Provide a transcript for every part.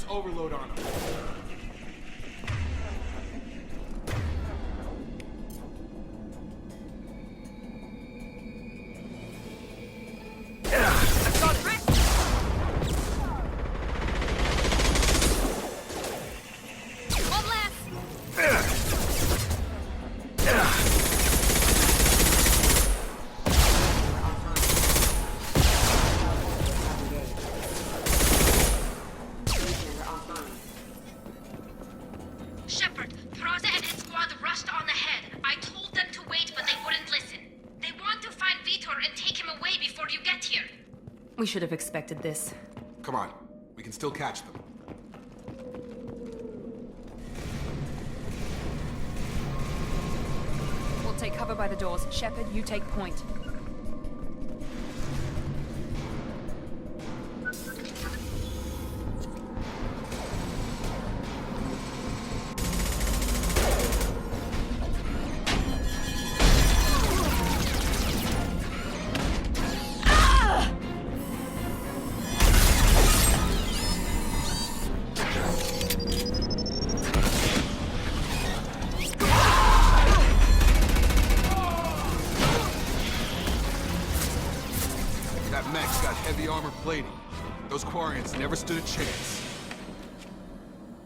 overload on them. We should have expected this. Come on, we can still catch them. We'll take cover by the doors. Shepard, you take point. Those Quarians never stood a chance.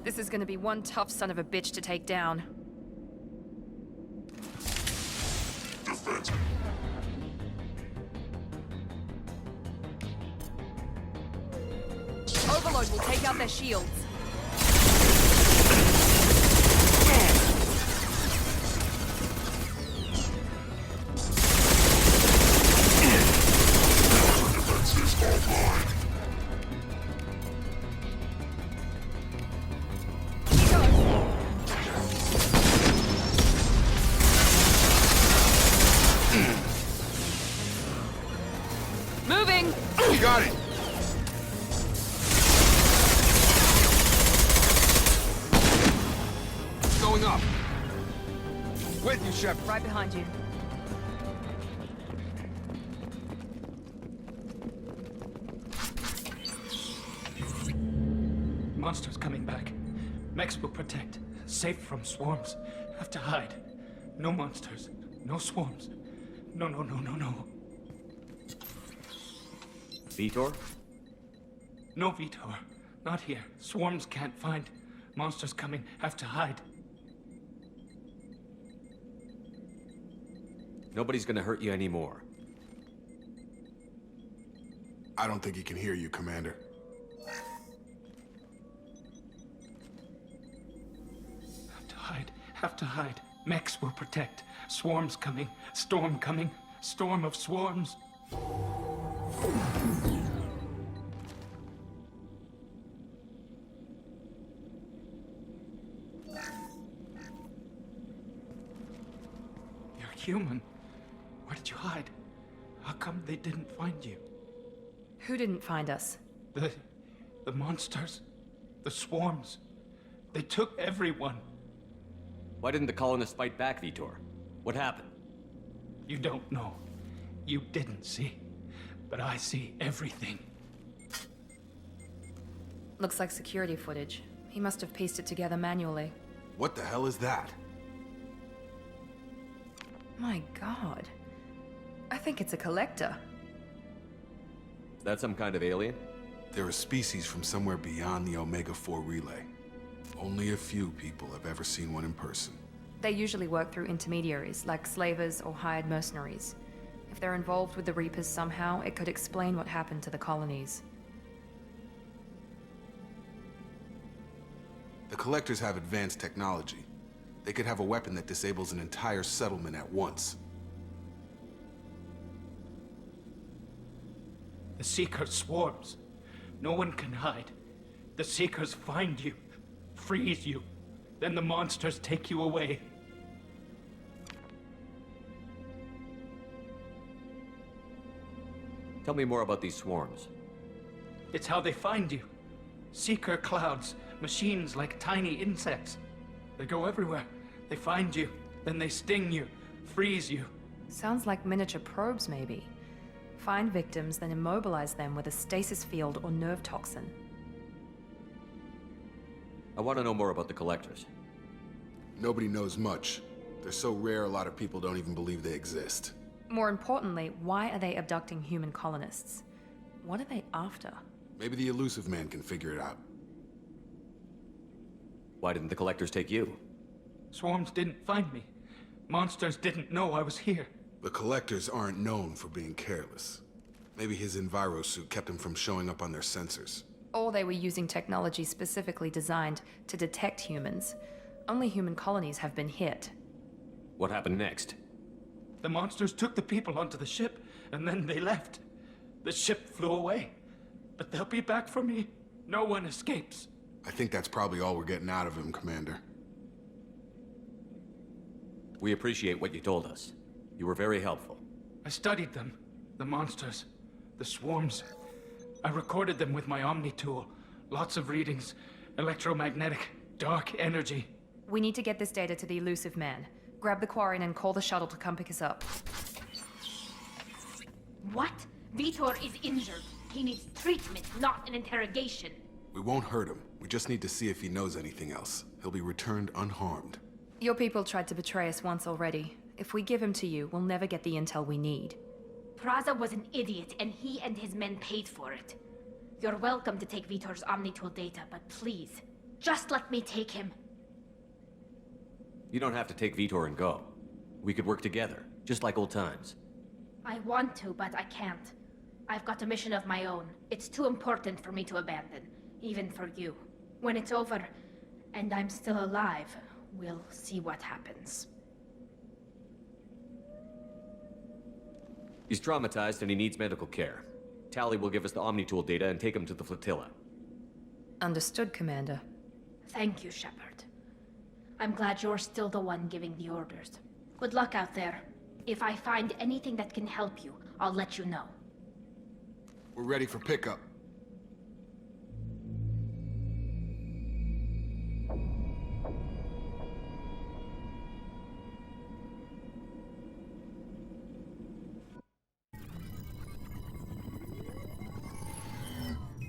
This is gonna be one tough son of a bitch to take down. Defense. Overload will take out their shields. Got it! Going up. With you, Shepard. Right behind you. Monsters coming back. Mechs will protect. Safe from swarms. Have to hide. No monsters. No swarms. No. Vitor? No, Vitor. Not here. Swarms can't find. Monsters coming. Have to hide. Nobody's gonna hurt you anymore. I don't think he can hear you, Commander. Have to hide. Have to hide. Mechs will protect. Swarms coming. Storm coming. Storm of swarms. You're human. Where did you hide? How come they didn't find you? Who didn't find us? The monsters. The swarms. They took everyone. Why didn't the colonists fight back, Vitor? What happened? You don't know. You didn't see. But I see everything. Looks like security footage. He must have pieced it together manually. What the hell is that? My God. I think it's a collector. Is that some kind of alien? They're a species from somewhere beyond the Omega-4 relay. Only a few people have ever seen one in person. They usually work through intermediaries, like slavers or hired mercenaries. If they're involved with the Reapers somehow, it could explain what happened to the colonies. The Collectors have advanced technology. They could have a weapon that disables an entire settlement at once. The Seeker swarms. No one can hide. The Seekers find you, freeze you. Then the monsters take you away. Tell me more about these swarms. It's how they find you. Seeker clouds, machines like tiny insects. They go everywhere. They find you, then they sting you, freeze you. Sounds like miniature probes, maybe. Find victims, then immobilize them with a stasis field or nerve toxin. I want to know more about the Collectors. Nobody knows much. They're so rare, a lot of people don't even believe they exist. More importantly, why are they abducting human colonists? What are they after? Maybe the elusive man can figure it out. Why didn't the Collectors take you? Swarms didn't find me. Monsters didn't know I was here. The Collectors aren't known for being careless. Maybe his enviro suit kept him from showing up on their sensors. Or they were using technology specifically designed to detect humans. Only human colonies have been hit. What happened next? The monsters took the people onto the ship, and then they left. The ship flew away. But they'll be back for me. No one escapes. I think that's probably all we're getting out of him, Commander. We appreciate what you told us. You were very helpful. I studied them. The monsters. The swarms. I recorded them with my Omni tool. Lots of readings. Electromagnetic. Dark energy. We need to get this data to the elusive man. Grab the Quarian and call the shuttle to come pick us up. What? Vitor is injured. He needs treatment, not an interrogation. We won't hurt him. We just need to see if he knows anything else. He'll be returned unharmed. Your people tried to betray us once already. If we give him to you, we'll never get the intel we need. Praza was an idiot, and he and his men paid for it. You're welcome to take Vitor's Omnitool data, but please, just let me take him. You don't have to take Vitor and go. We could work together, just like old times. I want to, but I can't. I've got a mission of my own. It's too important for me to abandon, even for you. When it's over, and I'm still alive, we'll see what happens. He's traumatized and he needs medical care. Tali will give us the Omnitool data and take him to the flotilla. Understood, Commander. Thank you, Shepard. I'm glad you're still the one giving the orders. Good luck out there. If I find anything that can help you, I'll let you know. We're ready for pickup.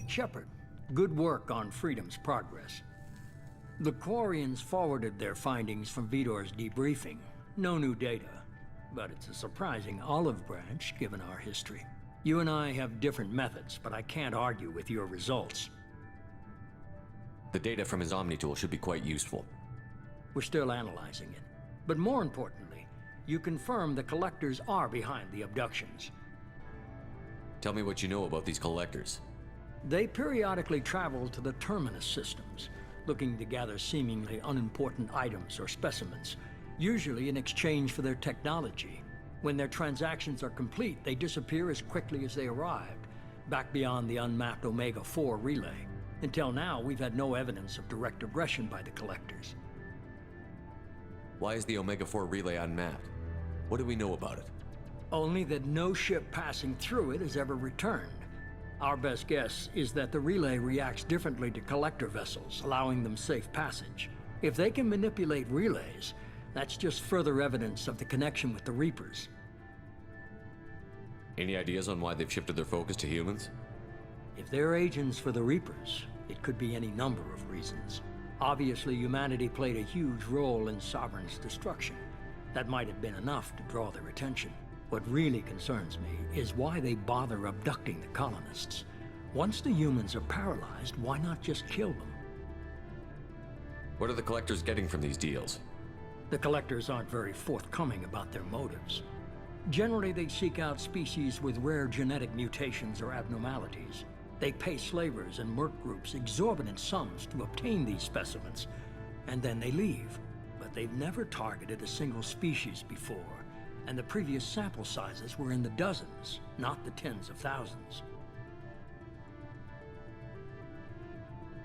Shepard, good work on Freedom's progress. The Quarians forwarded their findings from Vitor's debriefing. No new data, but it's a surprising olive branch given our history. You and I have different methods, but I can't argue with your results. The data from his Omnitool should be quite useful. We're still analyzing it. But more importantly, you confirm the Collectors are behind the abductions. Tell me what you know about these Collectors. They periodically travel to the Terminus systems, looking to gather seemingly unimportant items or specimens, usually in exchange for their technology. When their transactions are complete, they disappear as quickly as they arrived, back beyond the unmapped Omega-4 relay. Until now, we've had no evidence of direct aggression by the Collectors. Why is the Omega-4 relay unmapped? What do we know about it? Only that no ship passing through it has ever returned. Our best guess is that the relay reacts differently to Collector vessels, allowing them safe passage. If they can manipulate relays, that's just further evidence of the connection with the Reapers. Any ideas on why they've shifted their focus to humans? If they're agents for the Reapers, it could be any number of reasons. Obviously, humanity played a huge role in Sovereign's destruction. That might have been enough to draw their attention. What really concerns me is why they bother abducting the colonists. Once the humans are paralyzed, why not just kill them? What are the Collectors getting from these deals? The Collectors aren't very forthcoming about their motives. Generally, they seek out species with rare genetic mutations or abnormalities. They pay slavers and merc groups exorbitant sums to obtain these specimens, and then they leave. But they've never targeted a single species before, and the previous sample sizes were in the dozens, not the tens of thousands.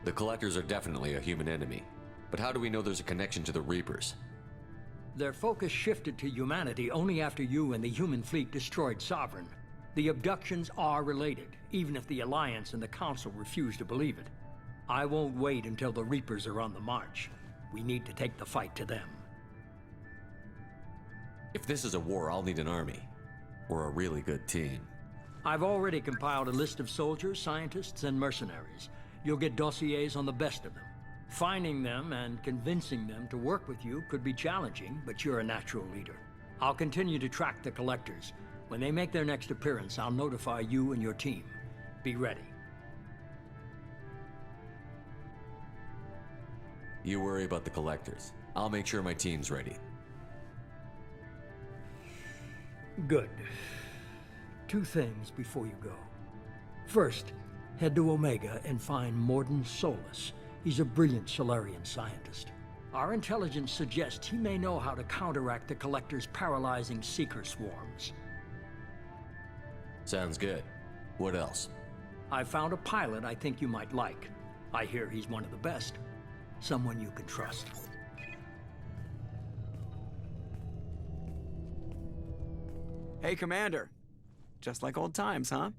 The Collectors are definitely a human enemy, but how do we know there's a connection to the Reapers? Their focus shifted to humanity only after you and the human fleet destroyed Sovereign. The abductions are related, even if the Alliance and the Council refuse to believe it. I won't wait until the Reapers are on the march. We need to take the fight to them. If this is a war, I'll need an army. We're a really good team. I've already compiled a list of soldiers, scientists, and mercenaries. You'll get dossiers on the best of them. Finding them and convincing them to work with you could be challenging, but you're a natural leader. I'll continue to track the collectors. When they make their next appearance, I'll notify you and your team. Be ready. You worry about the collectors. I'll make sure my team's ready. Good. 2 things before you go. First, head to Omega and find Morden Solus. He's a brilliant Solarian scientist. Our intelligence suggests he may know how to counteract the Collector's paralyzing Seeker swarms. Sounds good. What else? I found a pilot I think you might like. I hear he's one of the best. Someone you can trust. Hey, Commander. Just like old times, huh?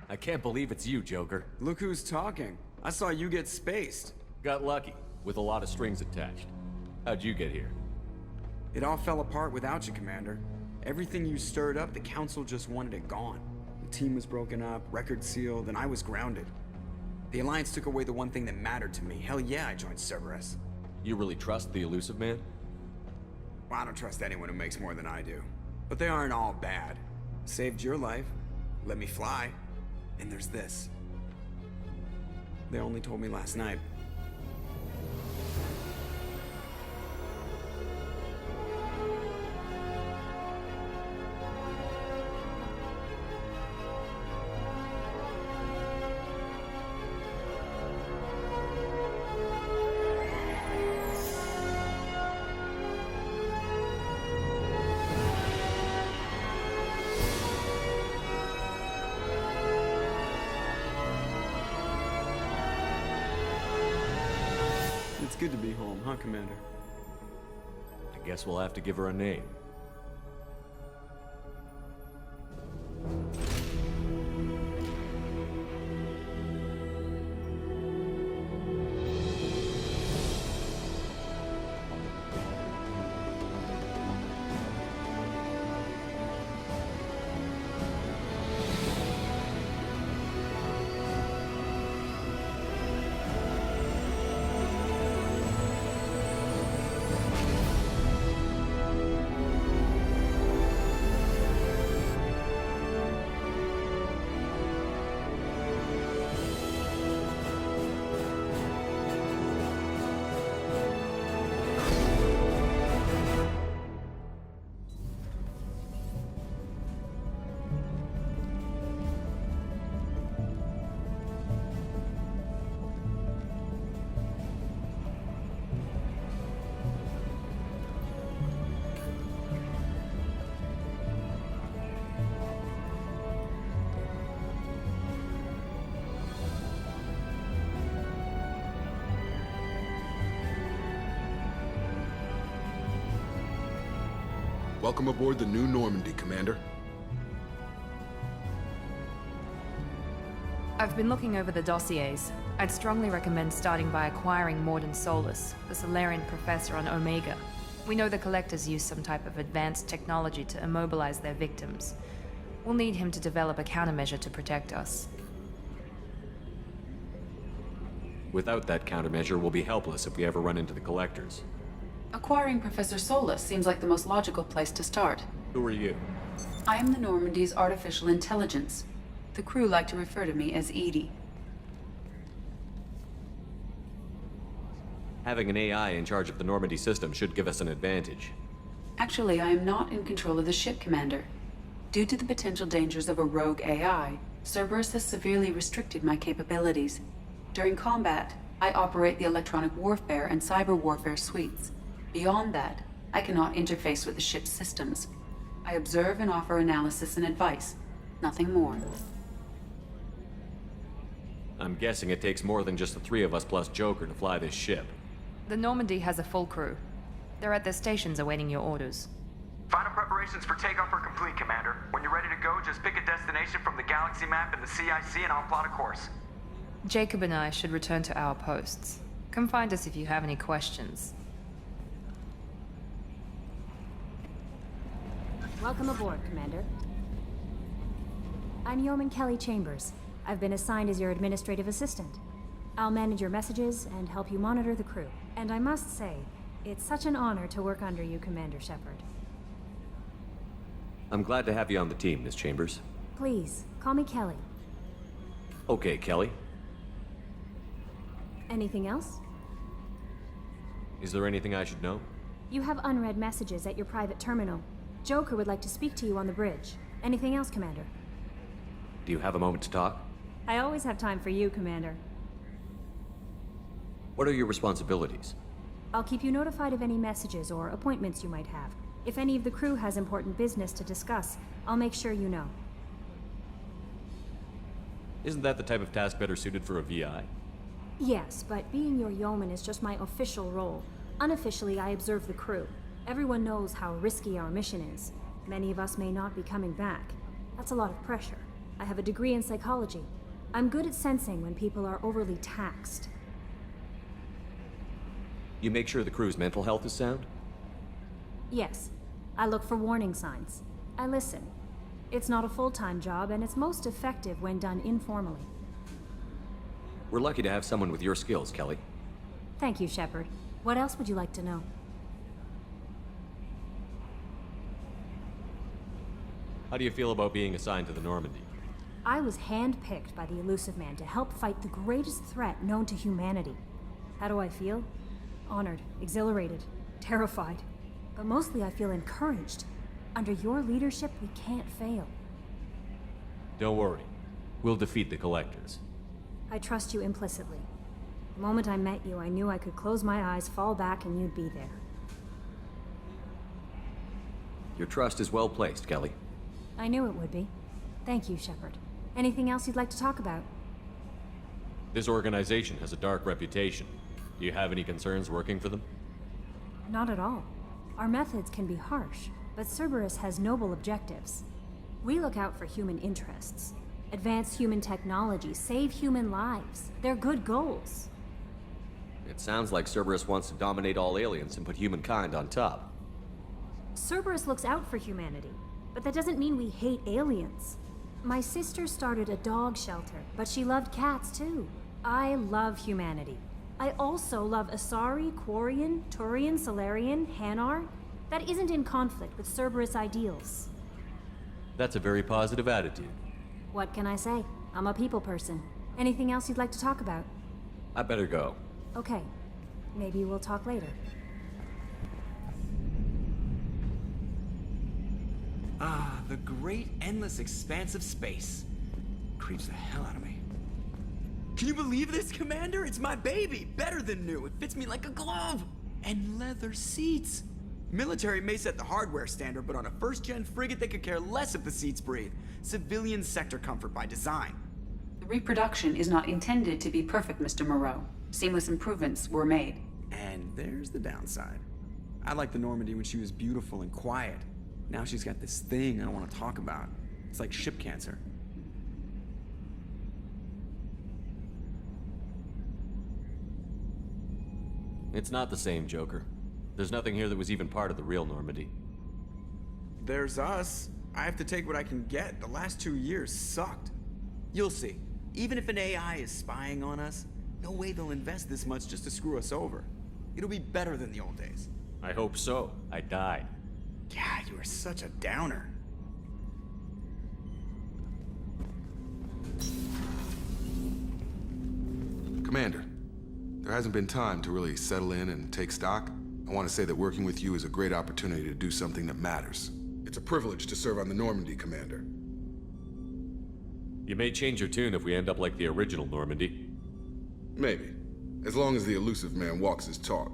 I can't believe it's you, Joker. Look who's talking. I saw you get spaced. Got lucky, with a lot of strings attached. How'd you get here? It all fell apart without you, Commander. Everything you stirred up, the Council just wanted it gone. The team was broken up, record sealed, and I was grounded. The Alliance took away the one thing that mattered to me. Hell yeah, I joined Cerberus. You really trust the Elusive Man? Well, I don't trust anyone who makes more than I do. But they aren't all bad. Saved your life, let me fly, and there's this. They only told me last night. It's good to be home, huh, Commander? I guess we'll have to give her a name. Welcome aboard the New Normandy, Commander. I've been looking over the dossiers. I'd strongly recommend starting by acquiring Morden Solus, the Solarian professor on Omega. We know the Collectors use some type of advanced technology to immobilize their victims. We'll need him to develop a countermeasure to protect us. Without that countermeasure, we'll be helpless if we ever run into the Collectors. Acquiring Professor Solus seems like the most logical place to start. Who are you? I am the Normandy's artificial intelligence. The crew like to refer to me as Edie. Having an AI in charge of the Normandy system should give us an advantage. Actually, I am not in control of the ship, Commander. Due to the potential dangers of a rogue AI, Cerberus has severely restricted my capabilities. During combat, I operate the electronic warfare and cyber warfare suites. Beyond that, I cannot interface with the ship's systems. I observe and offer analysis and advice. Nothing more. I'm guessing it takes more than just the 3 of us plus Joker to fly this ship. The Normandy has a full crew. They're at their stations awaiting your orders. Final preparations for takeoff are complete, Commander. When you're ready to go, just pick a destination from the galaxy map in the CIC and I'll plot a course. Jacob and I should return to our posts. Come find us if you have any questions. Welcome aboard, Commander. I'm Yeoman Kelly Chambers. I've been assigned as your administrative assistant. I'll manage your messages and help you monitor the crew. And I must say, it's such an honor to work under you, Commander Shepard. I'm glad to have you on the team, Miss Chambers. Please, call me Kelly. Okay, Kelly. Anything else? Is there anything I should know? You have unread messages at your private terminal. Joker would like to speak to you on the bridge. Anything else, Commander? Do you have a moment to talk? I always have time for you, Commander. What are your responsibilities? I'll keep you notified of any messages or appointments you might have. If any of the crew has important business to discuss, I'll make sure you know. Isn't that the type of task better suited for a VI? Yes, but being your yeoman is just my official role. Unofficially, I observe the crew. Everyone knows how risky our mission is. Many of us may not be coming back. That's a lot of pressure. I have a degree in psychology. I'm good at sensing when people are overly taxed. You make sure the crew's mental health is sound? Yes. I look for warning signs. I listen. It's not a full-time job, and it's most effective when done informally. We're lucky to have someone with your skills, Kelly. Thank you, Shepard. What else would you like to know? How do you feel about being assigned to the Normandy? I was handpicked by the Elusive Man to help fight the greatest threat known to humanity. How do I feel? Honored, exhilarated, terrified. But mostly I feel encouraged. Under your leadership, we can't fail. Don't worry. We'll defeat the Collectors. I trust you implicitly. The moment I met you, I knew I could close my eyes, fall back, and you'd be there. Your trust is well placed, Kelly. I knew it would be. Thank you, Shepard. Anything else you'd like to talk about? This organization has a dark reputation. Do you have any concerns working for them? Not at all. Our methods can be harsh, but Cerberus has noble objectives. We look out for human interests. Advance human technology, save human lives. They're good goals. It sounds like Cerberus wants to dominate all aliens and put humankind on top. Cerberus looks out for humanity, but that doesn't mean we hate aliens. My sister started a dog shelter, but she loved cats too. I love humanity. I also love Asari, Quarian, Turian, Salarian, Hanar. That isn't in conflict with Cerberus ideals. That's a very positive attitude. What can I say? I'm a people person. Anything else you'd like to talk about? I better go. Okay. Maybe we'll talk later. Ah, the great endless expanse of space. Creeps the hell out of me. Can you believe this, Commander? It's my baby! Better than new. It fits me like a glove! And leather seats. Military may set the hardware standard, but on a first-gen frigate, they could care less if the seats breathe. Civilian sector comfort by design. The reproduction is not intended to be perfect, Mr. Moreau. Seamless improvements were made. And there's the downside. I liked the Normandy when she was beautiful and quiet. Now she's got this thing I don't want to talk about. It's like ship cancer. It's not the same, Joker. There's nothing here that was even part of the real Normandy. There's us. I have to take what I can get. The last 2 years sucked. You'll see. Even if an AI is spying on us, no way they'll invest this much just to screw us over. It'll be better than the old days. I hope so. I died. God, you are such a downer. Commander, there hasn't been time to really settle in and take stock. I want to say that working with you is a great opportunity to do something that matters. It's a privilege to serve on the Normandy, Commander. You may change your tune if we end up like the original Normandy. Maybe. As long as the Elusive Man walks his talk,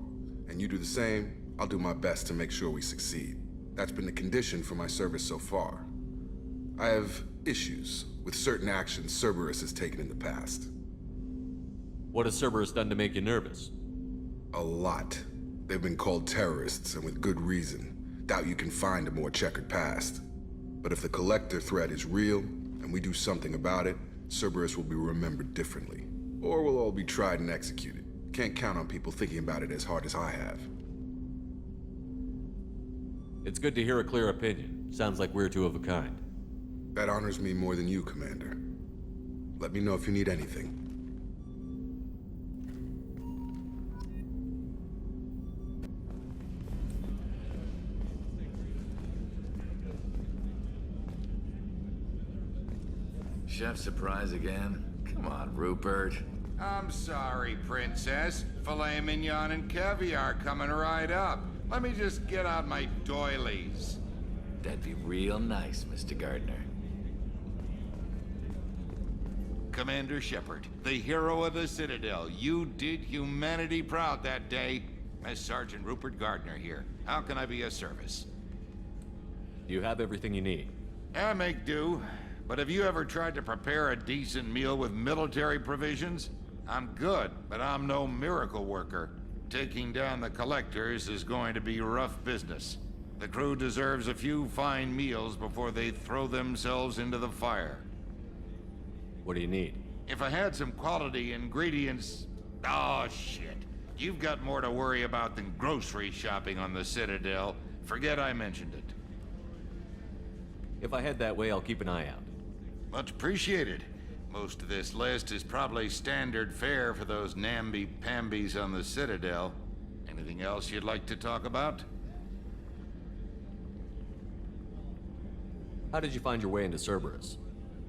and you do the same, I'll do my best to make sure we succeed. That's been the condition for my service so far. I have issues with certain actions Cerberus has taken in the past. What has Cerberus done to make you nervous? A lot. They've been called terrorists, and with good reason. Doubt you can find a more checkered past. But if the Collector threat is real, and we do something about it, Cerberus will be remembered differently. Or we'll all be tried and executed. Can't count on people thinking about it as hard as I have. It's good to hear a clear opinion. Sounds like we're two of a kind. That honors me more than you, Commander. Let me know if you need anything. Chef surprise again? Come on, Rupert. I'm sorry, Princess. Filet mignon and caviar coming right up. Let me just get out my doilies. That'd be real nice, Mr. Gardner. Commander Shepard, the hero of the Citadel. You did humanity proud that day. As Sergeant Rupert Gardner here. How can I be of service? You have everything you need. I make do. But have you ever tried to prepare a decent meal with military provisions? I'm good, but I'm no miracle worker. Taking down the collectors is going to be rough business. The crew deserves a few fine meals before they throw themselves into the fire. What do you need? If I had some quality ingredients... Oh, shit. You've got more to worry about than grocery shopping on the Citadel. Forget I mentioned it. If I head that way, I'll keep an eye out. Much appreciated. Most of this list is probably standard fare for those namby-pambies on the Citadel. Anything else you'd like to talk about? How did you find your way into Cerberus?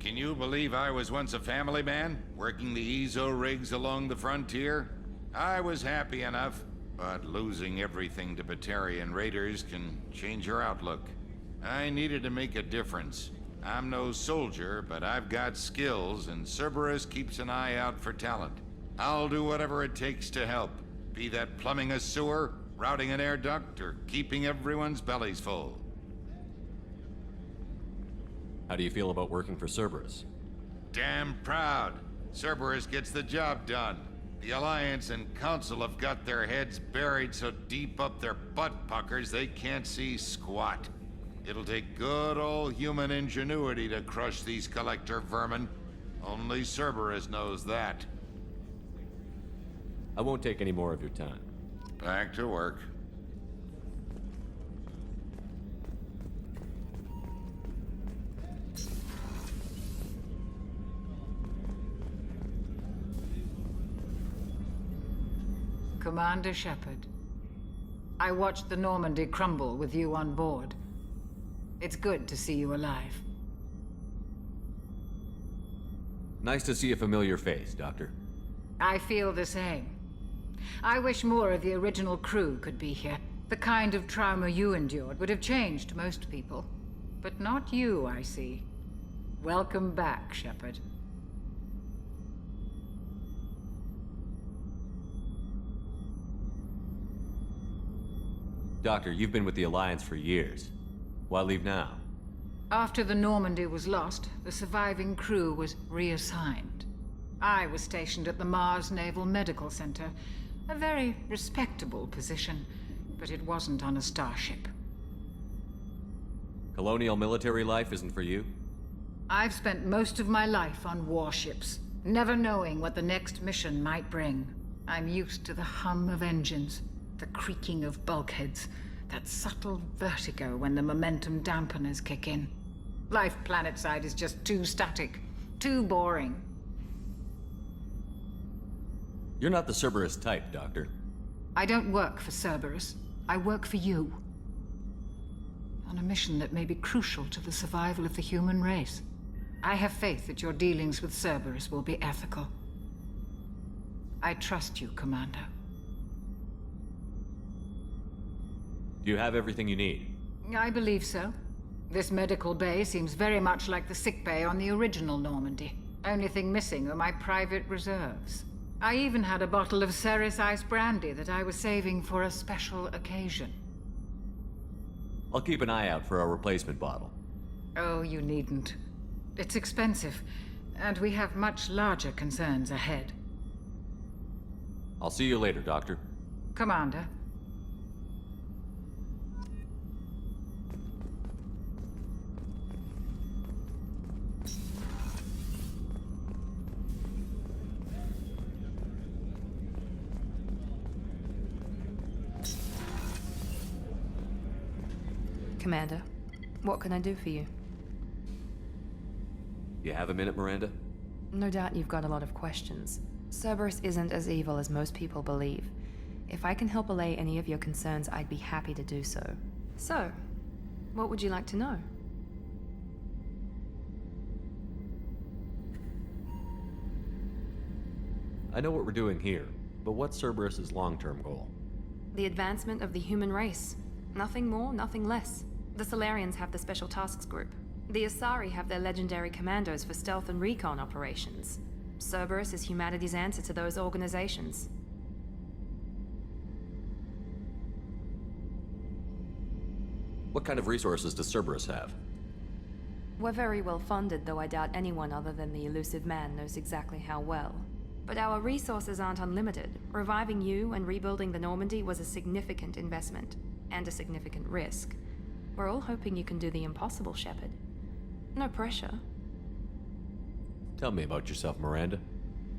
Can you believe I was once a family man, working the EZO rigs along the frontier? I was happy enough, but losing everything to Batarian raiders can change your outlook. I needed to make a difference. I'm no soldier, but I've got skills, and Cerberus keeps an eye out for talent. I'll do whatever it takes to help, be that plumbing a sewer, routing an air duct, or keeping everyone's bellies full. How do you feel about working for Cerberus? Damn proud. Cerberus gets the job done. The Alliance and Council have got their heads buried so deep up their butt puckers they can't see squat. It'll take good old human ingenuity to crush these collector vermin. Only Cerberus knows that. I won't take any more of your time. Back to work. Commander Shepard, I watched the Normandy crumble with you on board. It's good to see you alive. Nice to see a familiar face, Doctor. I feel the same. I wish more of the original crew could be here. The kind of trauma you endured would have changed most people. But not you, I see. Welcome back, Shepard. Doctor, you've been with the Alliance for years. Why leave now? After the Normandy was lost, the surviving crew was reassigned. I was stationed at the Mars Naval Medical Center, a very respectable position, but it wasn't on a starship. Colonial military life isn't for you? I've spent most of my life on warships, never knowing what the next mission might bring. I'm used to the hum of engines, the creaking of bulkheads, that subtle vertigo when the momentum dampeners kick in. Life planetside is just too static, too boring. You're not the Cerberus type, Doctor. I don't work for Cerberus. I work for you. On a mission that may be crucial to the survival of the human race. I have faith that your dealings with Cerberus will be ethical. I trust you, Commander. Do you have everything you need? I believe so. This medical bay seems very much like the sick bay on the original Normandy. Only thing missing are my private reserves. I even had a bottle of Ceres Ice Brandy that I was saving for a special occasion. I'll keep an eye out for a replacement bottle. Oh, you needn't. It's expensive, and we have much larger concerns ahead. I'll see you later, Doctor. Commander. Commander, what can I do for you? You have a minute, Miranda? No doubt you've got a lot of questions. Cerberus isn't as evil as most people believe. If I can help allay any of your concerns, I'd be happy to do so. So, what would you like to know? I know what we're doing here, but what's Cerberus' long-term goal? The advancement of the human race. Nothing more, nothing less. The Solarians have the Special Tasks Group. The Asari have their legendary commandos for stealth and recon operations. Cerberus is humanity's answer to those organizations. What kind of resources does Cerberus have? We're very well funded, though I doubt anyone other than the elusive man knows exactly how well. But our resources aren't unlimited. Reviving you and rebuilding the Normandy was a significant investment, and a significant risk. We're all hoping you can do the impossible, Shepard. No pressure. Tell me about yourself, Miranda.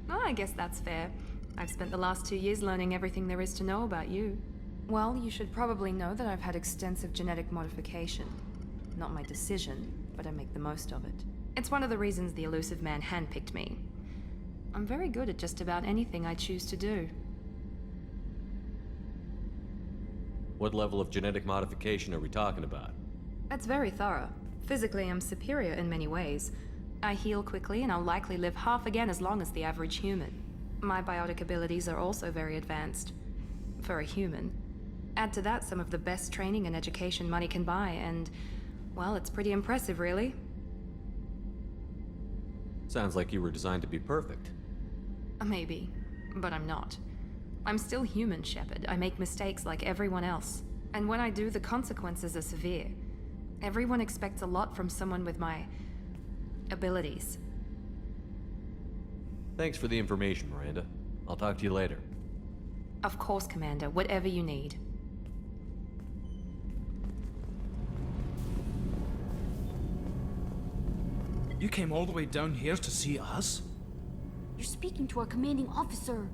Oh, I guess that's fair. I've spent the last 2 years learning everything there is to know about you. Well, you should probably know that I've had extensive genetic modification. Not my decision, but I make the most of it. It's one of the reasons the elusive man handpicked me. I'm very good at just about anything I choose to do. What level of genetic modification are we talking about? That's very thorough. Physically, I'm superior in many ways. I heal quickly, and I'll likely live half again as long as the average human. My biotic abilities are also very advanced. For a human. Add to that some of the best training and education money can buy, and, well, it's pretty impressive, really. Sounds like you were designed to be perfect. Maybe, but I'm not. I'm still human, Shepard. I make mistakes like everyone else. And when I do, the consequences are severe. Everyone expects a lot from someone with my abilities. Thanks for the information, Miranda. I'll talk to you later. Of course, Commander. Whatever you need. You came all the way down here to see us? You're speaking to our commanding officer.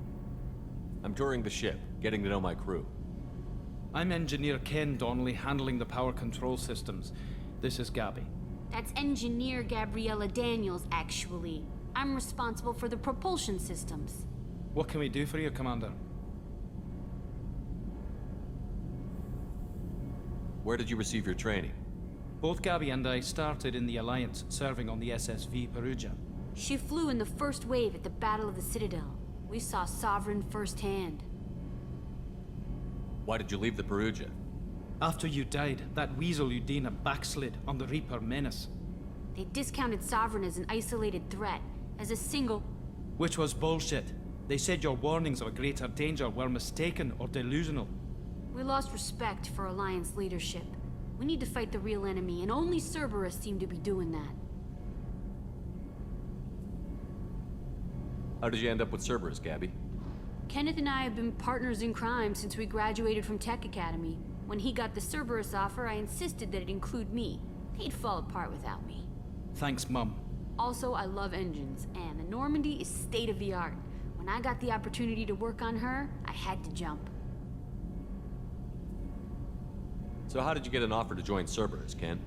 I'm touring the ship, getting to know my crew. I'm Engineer Ken Donnelly, handling the power control systems. This is Gabby. That's Engineer Gabriella Daniels, actually. I'm responsible for the propulsion systems. What can we do for you, Commander? Where did you receive your training? Both Gabby and I started in the Alliance, serving on the SSV Perugia. She flew in the first wave at the Battle of the Citadel. We saw Sovereign firsthand. Why did you leave the Perugia? After you died, that weasel Udina backslid on the Reaper Menace. They discounted Sovereign as an isolated threat, as a single... Which was bullshit. They said your warnings of a greater danger were mistaken or delusional. We lost respect for Alliance leadership. We need to fight the real enemy, and only Cerberus seemed to be doing that. How did you end up with Cerberus, Gabby? Kenneth and I have been partners in crime since we graduated from Tech Academy. When he got the Cerberus offer, I insisted that it include me. He'd fall apart without me. Thanks, Mum. Also, I love engines, and the Normandy is state-of-the-art. When I got the opportunity to work on her, I had to jump. So how did you get an offer to join Cerberus, Ken?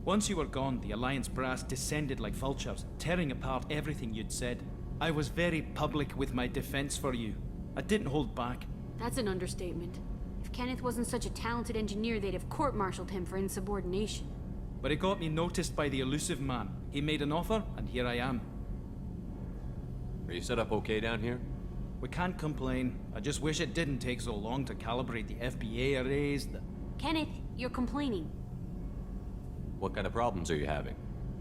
Once you were gone, the Alliance brass descended like vultures, tearing apart everything you'd said. I was very public with my defense for you. I didn't hold back. That's an understatement. If Kenneth wasn't such a talented engineer, they'd have court-martialed him for insubordination. But it got me noticed by the elusive man. He made an offer, and here I am. Are you set up okay down here? We can't complain. I just wish it didn't take so long to calibrate the FBA arrays. Kenneth, you're complaining. What kind of problems are you having?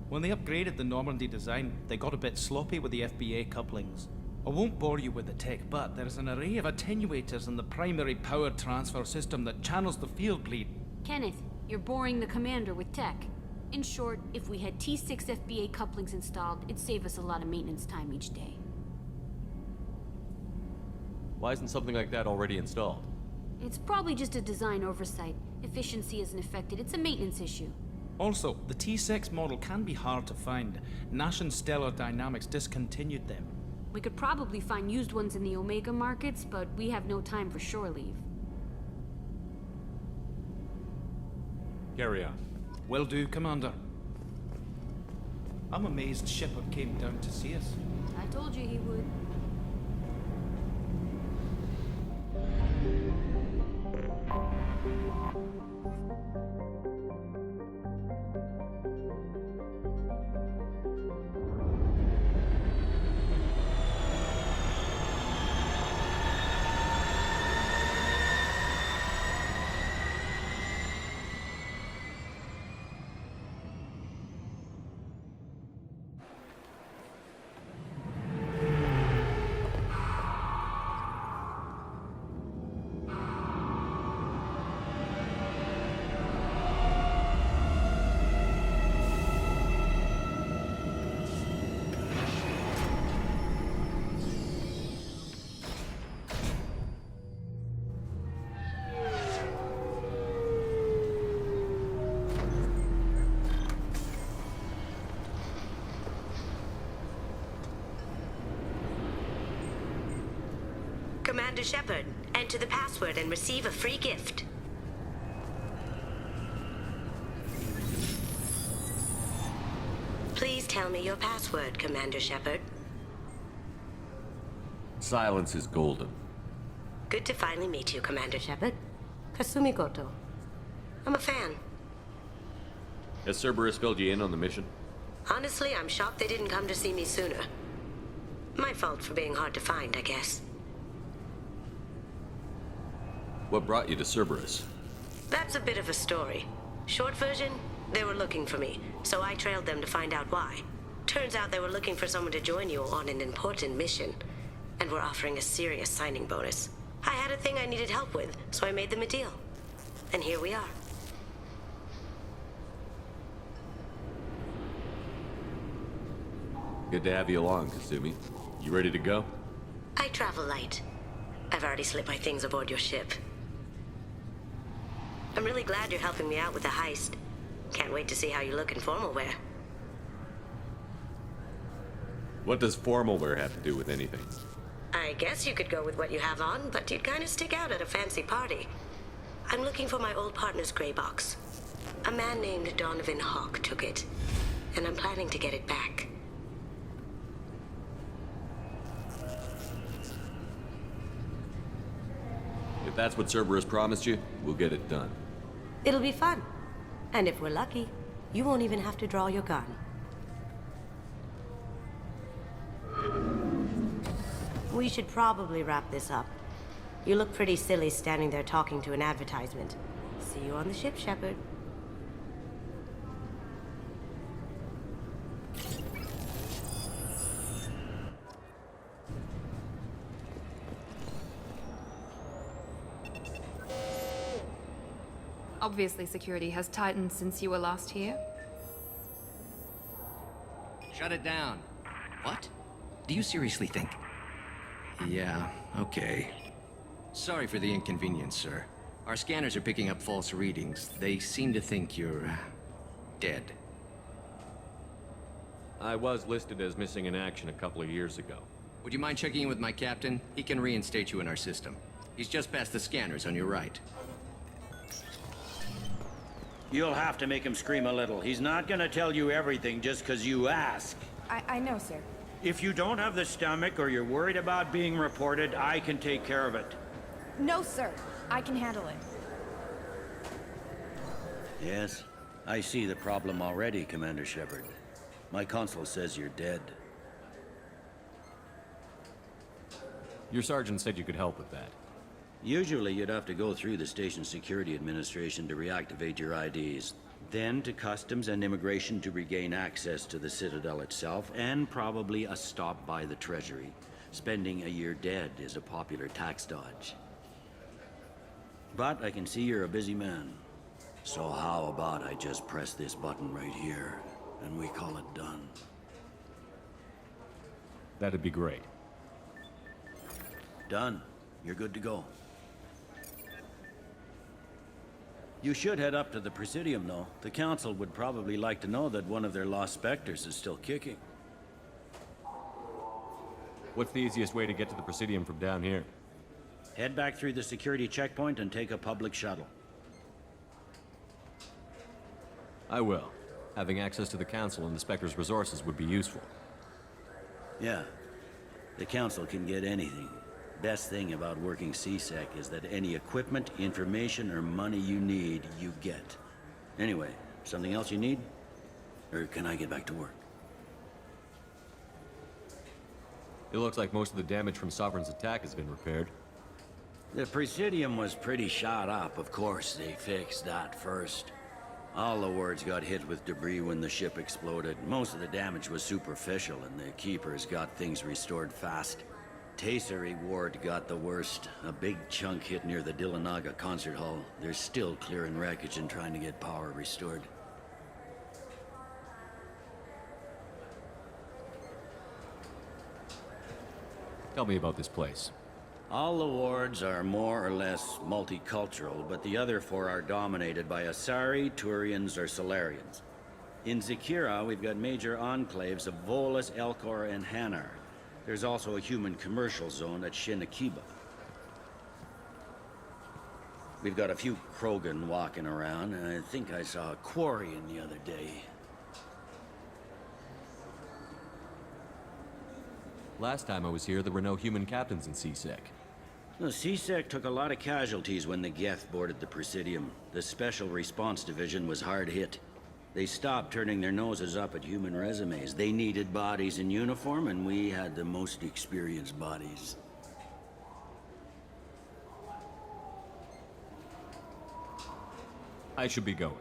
When they upgraded the Normandy design, they got a bit sloppy with the FBA couplings. I won't bore you with the tech, but there's an array of attenuators in the primary power transfer system that channels the field bleed. Kenneth, you're boring the commander with tech. In short, if we had T6 FBA couplings installed, it'd save us a lot of maintenance time each day. Why isn't something like that already installed? It's probably just a design oversight. Efficiency isn't affected, it's a maintenance issue. Also, the T6 model can be hard to find. Nash and Stellar Dynamics discontinued them. We could probably find used ones in the Omega markets, but we have no time for shore leave. Carry on. Will do, Commander. I'm amazed Shepard came down to see us. I told you he would. Commander Shepard. Enter the password and receive a free gift. Please tell me your password, Commander Shepard. Silence is golden. Good to finally meet you, Commander Shepard. Kasumi Goto. I'm a fan. Has Cerberus filled you in on the mission? Honestly, I'm shocked they didn't come to see me sooner. My fault for being hard to find, I guess. What brought you to Cerberus? That's a bit of a story. Short version, they were looking for me, so I trailed them to find out why. Turns out they were looking for someone to join you on an important mission, and were offering a serious signing bonus. I had a thing I needed help with, so I made them a deal. And here we are. Good to have you along, Kasumi. You ready to go? I travel light. I've already slipped my things aboard your ship. I'm really glad you're helping me out with the heist. Can't wait to see how you look in formal wear. What does formal wear have to do with anything? I guess you could go with what you have on, but you'd kind of stick out at a fancy party. I'm looking for my old partner's gray box. A man named Donovan Hawk took it, and I'm planning to get it back. If that's what Cerberus promised you, we'll get it done. It'll be fun. And if we're lucky, you won't even have to draw your gun. We should probably wrap this up. You look pretty silly standing there talking to an advertisement. See you on the ship, Shepard. Obviously, security has tightened since you were last here. Shut it down. What? Do you seriously think? Yeah, okay. Sorry for the inconvenience, sir. Our scanners are picking up false readings. They seem to think you're dead. I was listed as missing in action a couple of years ago. Would you mind checking in with my captain? He can reinstate you in our system. He's just past the scanners on your right. You'll have to make him scream a little. He's not gonna tell you everything just because you ask. I know, sir. If you don't have the stomach or you're worried about being reported, I can take care of it. No, sir. I can handle it. Yes, I see the problem already, Commander Shepard. My console says you're dead. Your sergeant said you could help with that. Usually you'd have to go through the station security administration to reactivate your IDs. Then to customs and immigration to regain access to the Citadel itself, and probably a stop by the Treasury. Spending a year dead is a popular tax dodge. But I can see you're a busy man. So how about I just press this button right here, and we call it done? That'd be great. Done. You're good to go. You should head up to the Presidium, though. The Council would probably like to know that one of their lost Spectres is still kicking. What's the easiest way to get to the Presidium from down here? Head back through the security checkpoint and take a public shuttle. I will. Having access to the Council and the Spectre's resources would be useful. Yeah. The Council can get anything. Best thing about working CSEC is that any equipment, information, or money you need, you get. Anyway, something else you need? Or can I get back to work? It looks like most of the damage from Sovereign's attack has been repaired. The Presidium was pretty shot up. Of course, they fixed that first. All the wards got hit with debris when the ship exploded. Most of the damage was superficial, and the Keepers got things restored fast. Tasery Ward got the worst. A big chunk hit near the Dillanaga concert hall. They're still clearing wreckage and trying to get power restored. Tell me about this place. All the wards are more or less multicultural, but the other four are dominated by Asari, Turians, or Solarians. In Zakira, we've got major enclaves of Volus, Elcor, and Hanar. There's also a human commercial zone at Shinakiba. We've got a few Krogan walking around, and I think I saw a Quarian the other day. Last time I was here, there were no human captains in CSEC. The CSEC took a lot of casualties when the Geth boarded the Presidium. The Special Response Division was hard hit. They stopped turning their noses up at human resumes. They needed bodies in uniform, and we had the most experienced bodies. I should be going.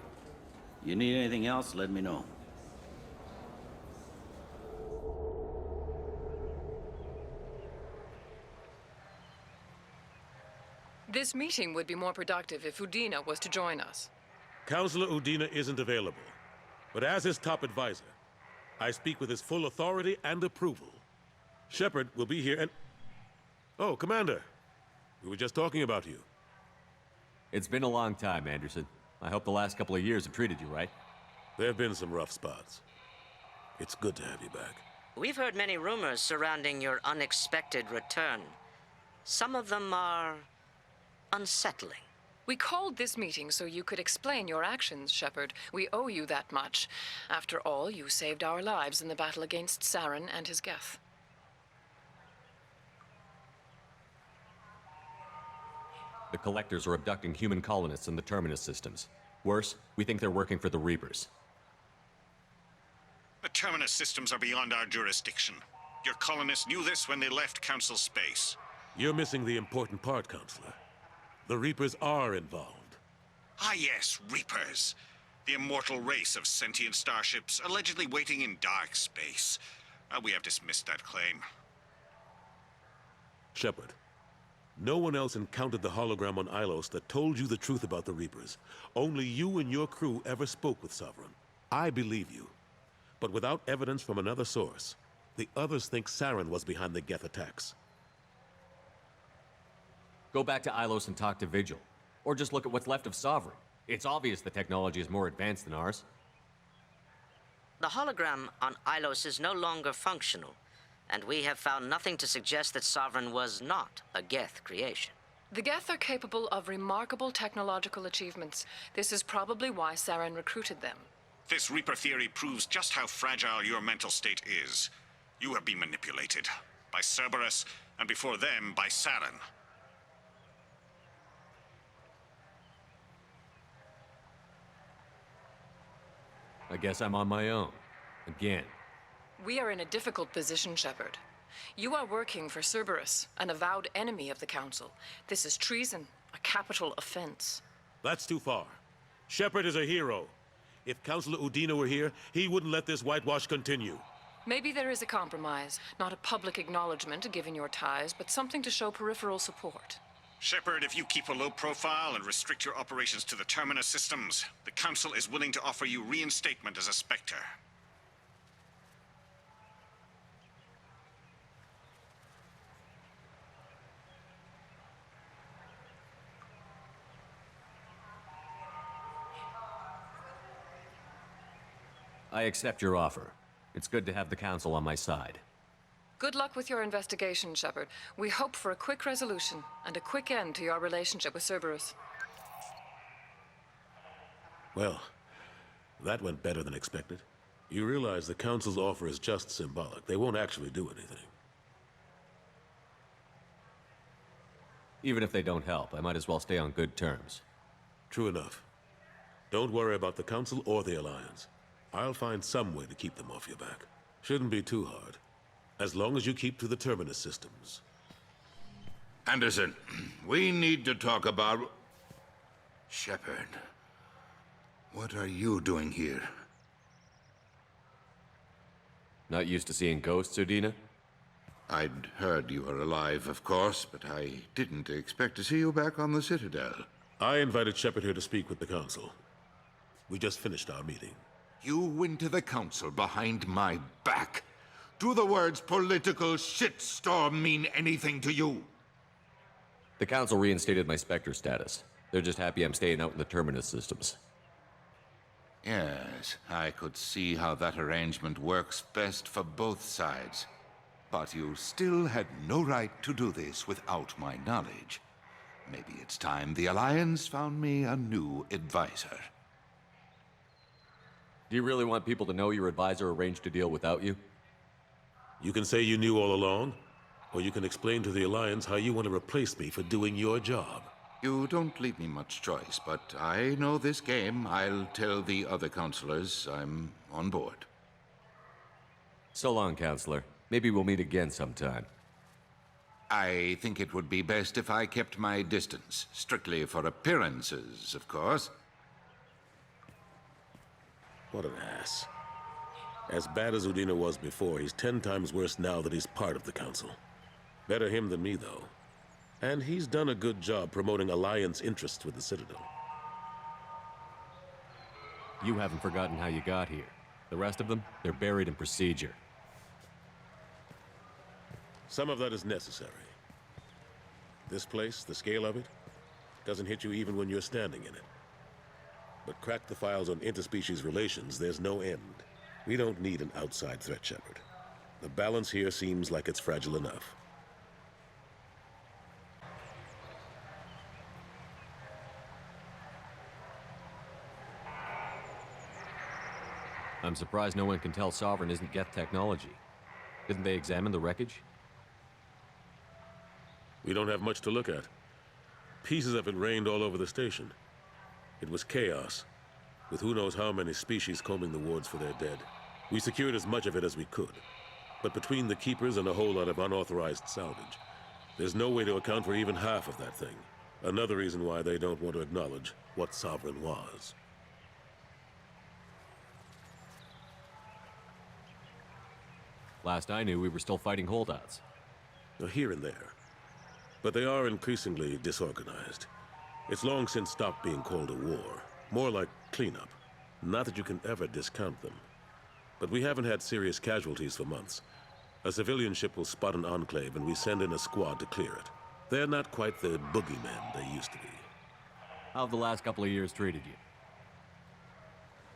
You need anything else, let me know. This meeting would be more productive if Udina was to join us. Counselor Udina isn't available, but as his top advisor, I speak with his full authority and approval. Shepard will be here and... Oh, Commander. We were just talking about you. It's been a long time, Anderson. I hope the last couple of years have treated you right. There have been some rough spots. It's good to have you back. We've heard many rumors surrounding your unexpected return. Some of them are unsettling. We called this meeting so you could explain your actions, Shepard. We owe you that much. After all, you saved our lives in the battle against Saren and his Geth. The Collectors are abducting human colonists in the Terminus systems. Worse, we think they're working for the Reapers. The Terminus systems are beyond our jurisdiction. Your colonists knew this when they left Council space. You're missing the important part, Counselor. The Reapers are involved. Ah yes, Reapers. The immortal race of sentient starships allegedly waiting in dark space. We have dismissed that claim. Shepard, no one else encountered the hologram on Ilos that told you the truth about the Reapers. Only you and your crew ever spoke with Sovereign. I believe you. But without evidence from another source, the others think Saren was behind the Geth attacks. Go back to Ilos and talk to Vigil. Or just look at what's left of Sovereign. It's obvious the technology is more advanced than ours. The hologram on Ilos is no longer functional, and we have found nothing to suggest that Sovereign was not a Geth creation. The Geth are capable of remarkable technological achievements. This is probably why Saren recruited them. This Reaper theory proves just how fragile your mental state is. You have been manipulated. By Cerberus, and before them, by Saren. I guess I'm on my own. Again. We are in a difficult position, Shepard. You are working for Cerberus, an avowed enemy of the Council. This is treason, a capital offense. That's too far. Shepard is a hero. If Counselor Udina were here, he wouldn't let this whitewash continue. Maybe there is a compromise. Not a public acknowledgement given your ties, but something to show peripheral support. Shepard, if you keep a low profile and restrict your operations to the Terminus systems, the Council is willing to offer you reinstatement as a Spectre. I accept your offer. It's good to have the Council on my side. Good luck with your investigation, Shepard. We hope for a quick resolution and a quick end to your relationship with Cerberus. Well, that went better than expected. You realize the Council's offer is just symbolic. They won't actually do anything. Even if they don't help, I might as well stay on good terms. True enough. Don't worry about the Council or the Alliance. I'll find some way to keep them off your back. Shouldn't be too hard. As long as you keep to the Terminus systems. Anderson, we need to talk about... Shepard. What are you doing here? Not used to seeing ghosts, Udina? I'd heard you were alive, of course, but I didn't expect to see you back on the Citadel. I invited Shepard here to speak with the Council. We just finished our meeting. You went to the Council behind my back. Do the words political shitstorm mean anything to you? The Council reinstated my Spectre status. They're just happy I'm staying out in the Terminus systems. Yes, I could see how that arrangement works best for both sides. But you still had no right to do this without my knowledge. Maybe it's time the Alliance found me a new advisor. Do you really want people to know your advisor arranged to deal without you? You can say you knew all along, or you can explain to the Alliance how you want to replace me for doing your job. You don't leave me much choice, but I know this game. I'll tell the other counselors I'm on board. So long, Counselor. Maybe we'll meet again sometime. I think it would be best if I kept my distance. Strictly for appearances, of course. What an ass. As bad as Udina was before, he's 10 times worse now that he's part of the Council. Better him than me, though. And he's done a good job promoting Alliance interests with the Citadel. You haven't forgotten how you got here. The rest of them, they're buried in procedure. Some of that is necessary. This place, the scale of it, doesn't hit you even when you're standing in it. But crack the files on interspecies relations, there's no end. We don't need an outside threat, Shepard. The balance here seems like it's fragile enough. I'm surprised no one can tell Sovereign isn't Geth technology. Didn't they examine the wreckage? We don't have much to look at. Pieces of it rained all over the station. It was chaos, with who knows how many species combing the wards for their dead. We secured as much of it as we could. But between the Keepers and a whole lot of unauthorized salvage, there's no way to account for even half of that thing. Another reason why they don't want to acknowledge what Sovereign was. Last I knew, we were still fighting holdouts. Here and there. But they are increasingly disorganized. It's long since stopped being called a war. More like cleanup. Not that you can ever discount them. But we haven't had serious casualties for months. A civilian ship will spot an enclave and we send in a squad to clear it. They're not quite the boogeymen they used to be. How have the last couple of years treated you?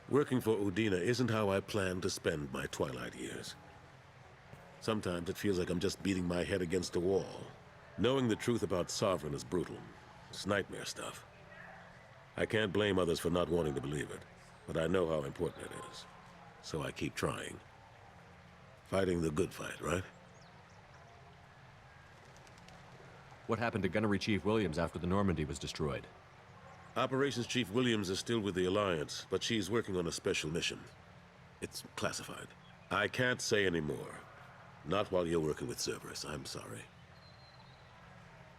Working for Udina isn't how I planned to spend my twilight years. Sometimes it feels like I'm just beating my head against a wall. Knowing the truth about Sovereign is brutal. It's nightmare stuff. I can't blame others for not wanting to believe it, but I know how important it is. So I keep trying. Fighting the good fight, right? What happened to Gunnery Chief Williams after the Normandy was destroyed? Operations Chief Williams is still with the Alliance, but she's working on a special mission. It's classified. I can't say any more. Not while you're working with Cerberus, I'm sorry.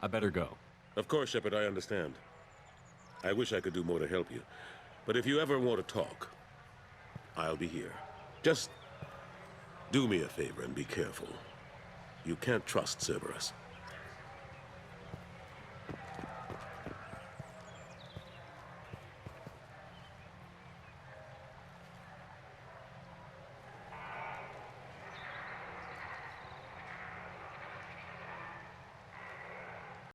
I better go. Of course, Shepard, I understand. I wish I could do more to help you. But if you ever want to talk, I'll be here. Just do me a favor and be careful. You can't trust Cerberus.